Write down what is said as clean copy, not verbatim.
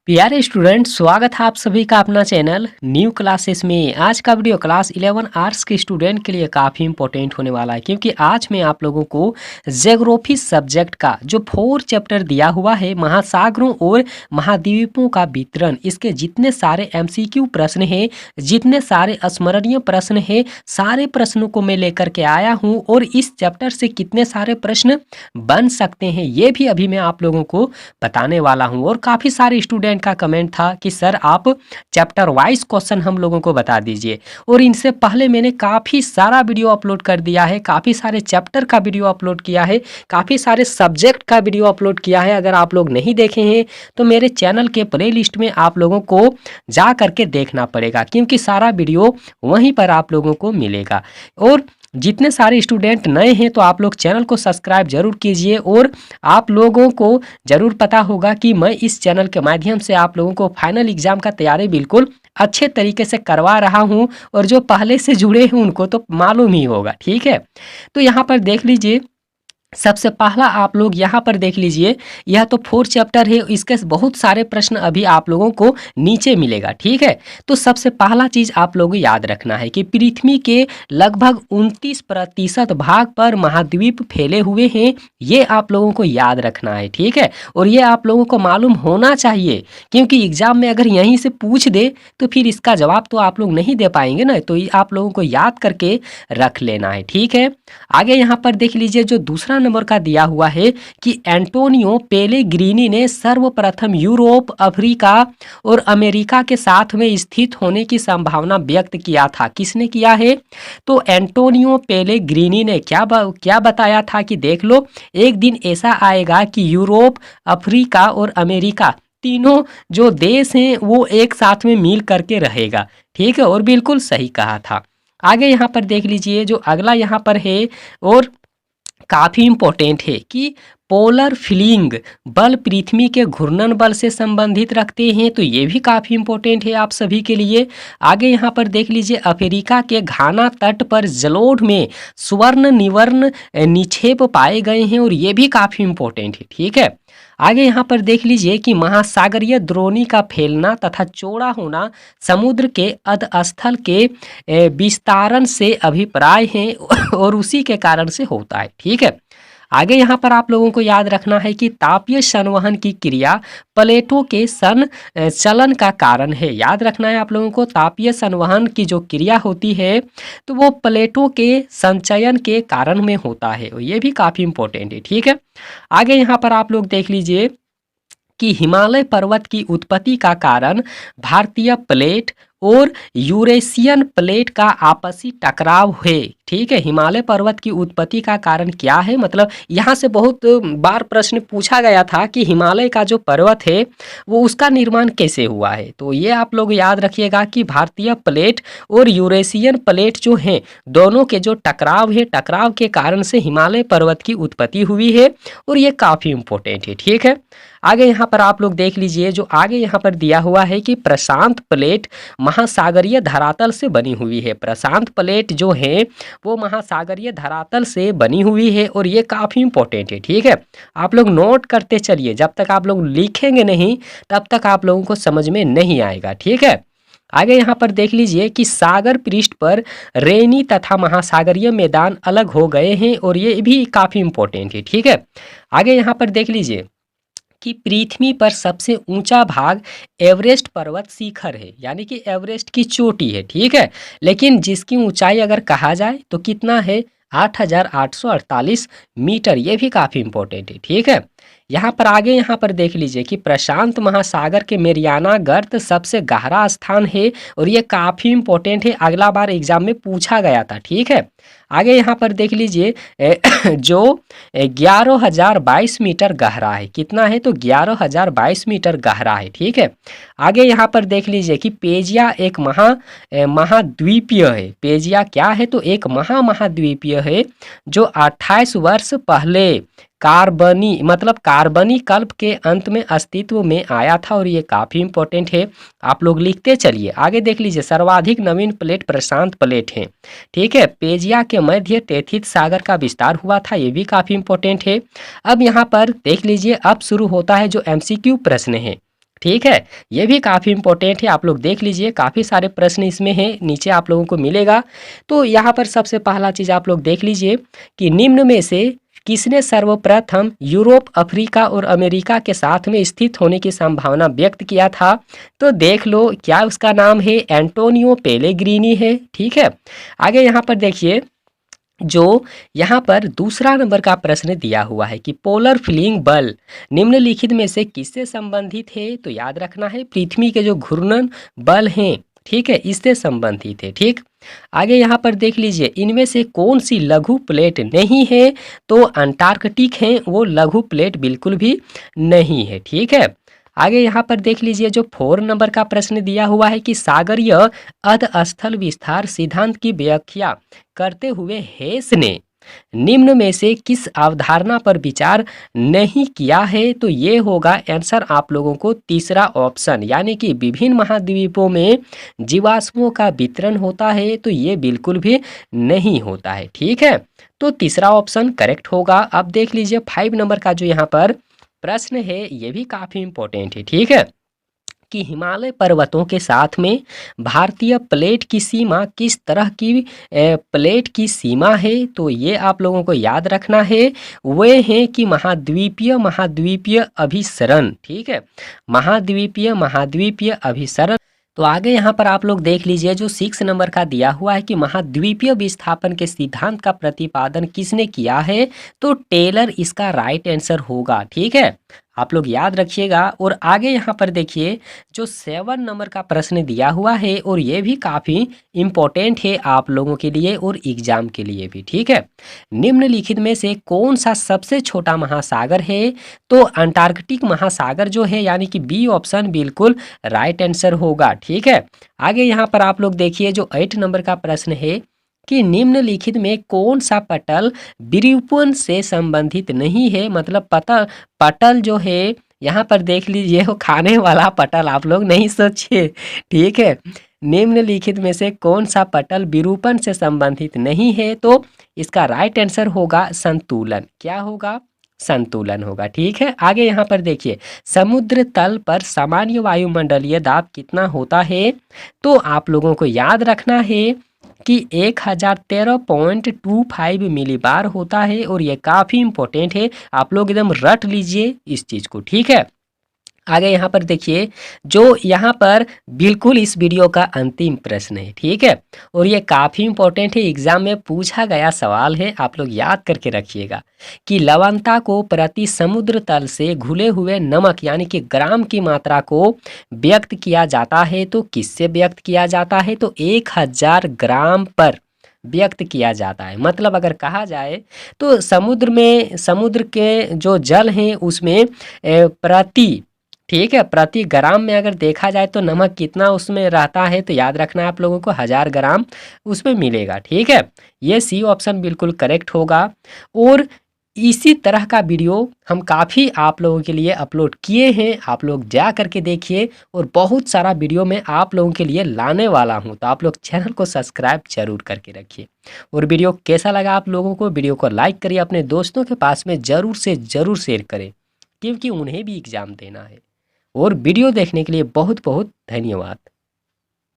प्यारे स्टूडेंट, स्वागत है आप सभी का अपना चैनल न्यू क्लासेस में। आज का वीडियो क्लास 11 आर्ट्स के स्टूडेंट के लिए काफ़ी इंपॉर्टेंट होने वाला है, क्योंकि आज मैं आप लोगों को ज्योग्राफी सब्जेक्ट का जो 4 चैप्टर दिया हुआ है, महासागरों और महाद्वीपों का वितरण, इसके जितने सारे एमसीक्यू प्रश्न हैं, जितने सारे स्मरणीय प्रश्न हैं, सारे प्रश्नों को मैं लेकर के आया हूँ। और इस चैप्टर से कितने सारे प्रश्न बन सकते हैं, ये भी अभी मैं आप लोगों को बताने वाला हूँ। और काफ़ी सारे स्टूडेंट का कमेंट था कि सर आप चैप्टर वाइज क्वेश्चन हम लोगों को बता दीजिए। और इनसे पहले मैंने काफ़ी सारा वीडियो अपलोड कर दिया है, काफ़ी सारे चैप्टर का वीडियो अपलोड किया है, काफ़ी सारे सब्जेक्ट का वीडियो अपलोड किया है। अगर आप लोग नहीं देखे हैं तो मेरे चैनल के प्लेलिस्ट में आप लोगों को जा करके देखना पड़ेगा, क्योंकि सारा वीडियो वहीं पर आप लोगों को मिलेगा। और जितने सारे स्टूडेंट नए हैं तो आप लोग चैनल को सब्सक्राइब जरूर कीजिए। और आप लोगों को ज़रूर पता होगा कि मैं इस चैनल के माध्यम से आप लोगों को फाइनल एग्जाम का तैयारी बिल्कुल अच्छे तरीके से करवा रहा हूं। और जो पहले से जुड़े हैं उनको तो मालूम ही होगा, ठीक है। तो यहाँ पर देख लीजिए, सबसे पहला आप लोग यहाँ पर देख लीजिए, यह तो 4 चैप्टर है, इसके बहुत सारे प्रश्न अभी आप लोगों को नीचे मिलेगा, ठीक है। तो सबसे पहला चीज़ आप लोगों को याद रखना है कि पृथ्वी के लगभग 29% भाग पर महाद्वीप फैले हुए हैं। ये आप लोगों को याद रखना है, ठीक है। और ये आप लोगों को मालूम होना चाहिए, क्योंकि एग्जाम में अगर यहीं से पूछ दे तो फिर इसका जवाब तो आप लोग नहीं दे पाएंगे ना। तो ये आप लोगों को याद करके रख लेना है, ठीक है। आगे यहाँ पर देख लीजिए, जो दूसरा नंबर का दिया हुआ है कि एंटोनियो पेलेग्रीनी ने सर्वप्रथम यूरोप, अफ्रीका और अमेरिका के साथ में स्थित होने की संभावना व्यक्त किया था। किसने किया है? तो एंटोनियो पेलेग्रीनी ने क्या बताया था कि देख लो, एक दिन ऐसा आएगा कि यूरोप, अफ्रीका और अमेरिका तीनों जो देश हैं वो एक साथ में मिल करके रहेगा, ठीक है। और बिल्कुल सही कहा था। आगे यहाँ पर देख लीजिए, जो अगला यहाँ पर है और काफ़ी इम्पोर्टेंट है कि पोलर फिलिंग बल पृथ्वी के घूर्णन बल से संबंधित रखते हैं। तो ये भी काफ़ी इम्पोर्टेंट है आप सभी के लिए। आगे यहाँ पर देख लीजिए, अफ्रीका के घाना तट पर जलोढ़ में स्वर्ण निवर्ण निक्षेप पाए गए हैं, और ये भी काफ़ी इम्पोर्टेंट है, ठीक है। आगे यहाँ पर देख लीजिए कि महासागरीय द्रोणी का फैलना तथा चौड़ा होना समुद्र के अधस्थल के विस्तारण से अभिप्राय है और उसी के कारण से होता है, ठीक है। आगे यहाँ पर आप लोगों को याद रखना है कि तापीय संवहन की क्रिया प्लेटों के चलन का कारण है। याद रखना है आप लोगों को, तापीय संवहन की जो क्रिया होती है तो वो प्लेटों के संचयन के कारण में होता है। ये भी काफ़ी इंपॉर्टेंट है, ठीक है। आगे यहाँ पर आप लोग देख लीजिए कि हिमालय पर्वत की उत्पत्ति का कारण भारतीय प्लेट और यूरेशियन प्लेट का आपसी टकराव है, ठीक है। हिमालय पर्वत की उत्पत्ति का कारण क्या है? मतलब यहाँ से बहुत बार प्रश्न पूछा गया था कि हिमालय का जो पर्वत है वो उसका निर्माण कैसे हुआ है। तो ये आप लोग याद रखिएगा कि भारतीय प्लेट और यूरेशियन प्लेट जो हैं, दोनों के जो टकराव है, टकराव के कारण से हिमालय पर्वत की उत्पत्ति हुई है। और ये काफ़ी इंपॉर्टेंट है, ठीक है। आगे यहाँ पर आप लोग देख लीजिए, जो आगे यहाँ पर दिया हुआ है कि प्रशांत प्लेट महासागरीय धरातल से बनी हुई है। प्रशांत प्लेट जो है वो महासागरीय धरातल से बनी हुई है, और ये काफ़ी इंपॉर्टेंट है, ठीक है। आप लोग नोट करते चलिए, जब तक आप लोग लिखेंगे नहीं तब तक आप लोगों को समझ में नहीं आएगा, ठीक है। आगे यहाँ पर देख लीजिए कि सागर पृष्ठ पर रेनी तथा महासागरीय मैदान अलग हो गए हैं, और ये भी काफ़ी इंपॉर्टेंट है, ठीक है। आगे यहाँ पर देख लीजिए कि पृथ्वी पर सबसे ऊंचा भाग एवरेस्ट पर्वत शिखर है, यानी कि एवरेस्ट की चोटी है, ठीक है। लेकिन जिसकी ऊंचाई अगर कहा जाए तो कितना है? 8,848 मीटर। ये भी काफ़ी इंपॉर्टेंट है, ठीक है। यहाँ पर आगे यहाँ पर देख लीजिए कि प्रशांत महासागर के मेरियाना गर्त सबसे गहरा स्थान है, और ये काफ़ी इंपॉर्टेंट है, अगला बार एग्जाम में पूछा गया था, ठीक है। आगे यहाँ पर देख लीजिए जो 11,022 मीटर गहरा है। कितना है? तो 11,022 मीटर गहरा है, ठीक है। आगे यहाँ पर देख लीजिए कि पेजिया एक महाद्वीपीय है। पेजिया क्या है? तो एक महाद्वीपीय है, जो 28 वर्ष पहले कार्बनी कल्प के अंत में अस्तित्व में आया था, और ये काफ़ी इंपॉर्टेंट है। आप लोग लिखते चलिए। आगे देख लीजिए, सर्वाधिक नवीन प्लेट प्रशांत प्लेट है, ठीक है। पेजिया के मध्य तैथित सागर का विस्तार हुआ था, ये भी काफ़ी इंपॉर्टेंट है। अब यहाँ पर देख लीजिए, अब शुरू होता है जो एमसीक्यू प्रश्न है, ठीक है, ये भी काफ़ी इंपॉर्टेंट है, आप लोग देख लीजिए, काफ़ी सारे प्रश्न इसमें हैं, नीचे आप लोगों को मिलेगा। तो यहाँ पर सबसे पहला चीज़ आप लोग देख लीजिए कि निम्न में से किसने सर्वप्रथम यूरोप, अफ्रीका और अमेरिका के साथ में स्थित होने की संभावना व्यक्त किया था? तो देख लो, क्या उसका नाम है? एंटोनियो पेलेग्रीनी है। ठीक है, आगे यहाँ पर देखिए, जो यहाँ पर दूसरा नंबर का प्रश्न दिया हुआ है कि पोलर फ्लिंग बल निम्नलिखित में से किससे संबंधित है? तो याद रखना है, पृथ्वी के जो घूर्णन बल हैं, ठीक है, इससे संबंधित है। ठीक, आगे यहाँ पर देख लीजिए, इनमें से कौन सी लघु प्लेट नहीं है? तो अंटार्कटिक है, वो लघु प्लेट बिल्कुल भी नहीं है। ठीक है, आगे यहाँ पर देख लीजिए, जो 4 नंबर का प्रश्न दिया हुआ है कि सागरीय अधस्थल विस्तार सिद्धांत की व्याख्या करते हुए हेस ने निम्न में से किस अवधारणा पर विचार नहीं किया है? तो ये होगा आंसर आप लोगों को तीसरा ऑप्शन, यानी कि विभिन्न महाद्वीपों में जीवाश्मों का वितरण होता है, तो ये बिल्कुल भी नहीं होता है। ठीक है, तो तीसरा ऑप्शन करेक्ट होगा। अब देख लीजिए 5 नंबर का जो यहाँ पर प्रश्न है, ये भी काफ़ी इंपॉर्टेंट है। ठीक है, कि हिमालय पर्वतों के साथ में भारतीय प्लेट की सीमा किस तरह की प्लेट की सीमा है? तो ये आप लोगों को याद रखना है, वे हैं कि महाद्वीपीय महाद्वीपीय अभिसरण। ठीक है, महाद्वीपीय महाद्वीपीय अभिसरण। तो आगे यहाँ पर आप लोग देख लीजिए, जो 6 नंबर का दिया हुआ है कि महाद्वीपीय विस्थापन के सिद्धांत का प्रतिपादन किसने किया है? तो टेलर इसका राइट आंसर होगा। ठीक है, आप लोग याद रखिएगा। और आगे यहाँ पर देखिए, जो 7 नंबर का प्रश्न दिया हुआ है, और ये भी काफ़ी इम्पोर्टेंट है आप लोगों के लिए और एग्जाम के लिए भी। ठीक है, निम्नलिखित में से कौन सा सबसे छोटा महासागर है? तो अंटार्कटिक महासागर जो है, यानी कि बी ऑप्शन बिल्कुल राइट आंसर होगा। ठीक है, आगे यहाँ पर आप लोग देखिए, जो 8 नंबर का प्रश्न है कि निम्नलिखित में कौन सा पटल विरूपण से संबंधित नहीं है? मतलब पटल जो है, यहाँ पर देख लीजिए, वो खाने वाला पटल आप लोग नहीं सोचिए। ठीक है, निम्नलिखित में से कौन सा पटल विरूपण से संबंधित नहीं है? तो इसका राइट आंसर होगा संतुलन। क्या होगा? संतुलन होगा। ठीक है, आगे यहाँ पर देखिए, समुद्र तल पर सामान्य वायुमंडलीय दाब कितना होता है? तो आप लोगों को याद रखना है कि 1013.25 मिलीबार होता है, और ये काफ़ी इंपॉर्टेंट है, आप लोग एकदम रट लीजिए इस चीज़ को। ठीक है, आगे यहाँ पर देखिए, जो यहाँ पर बिल्कुल इस वीडियो का अंतिम प्रश्न है। ठीक है, और ये काफ़ी इंपॉर्टेंट है, एग्जाम में पूछा गया सवाल है, आप लोग याद करके रखिएगा कि लवणता को प्रति समुद्र तल से घुले हुए नमक यानी कि ग्राम की मात्रा को व्यक्त किया जाता है, तो किससे व्यक्त किया जाता है? तो 1000 ग्राम पर व्यक्त किया जाता है। मतलब अगर कहा जाए तो समुद्र में, समुद्र के जो जल हैं उसमें प्रति, ठीक है, प्रति ग्राम में अगर देखा जाए तो नमक कितना उसमें रहता है? तो याद रखना है आप लोगों को, 1000 ग्राम उसमें मिलेगा। ठीक है, ये सी ऑप्शन बिल्कुल करेक्ट होगा। और इसी तरह का वीडियो हम काफ़ी आप लोगों के लिए अपलोड किए हैं, आप लोग जा करके देखिए, और बहुत सारा वीडियो मैं आप लोगों के लिए लाने वाला हूं, तो आप लोग चैनल को सब्सक्राइब जरूर करके रखिए। और वीडियो कैसा लगा आप लोगों को? वीडियो को लाइक करिए, अपने दोस्तों के पास में ज़रूर से ज़रूर शेयर करें, क्योंकि उन्हें भी एग्ज़ाम देना है। और वीडियो देखने के लिए बहुत बहुत धन्यवाद।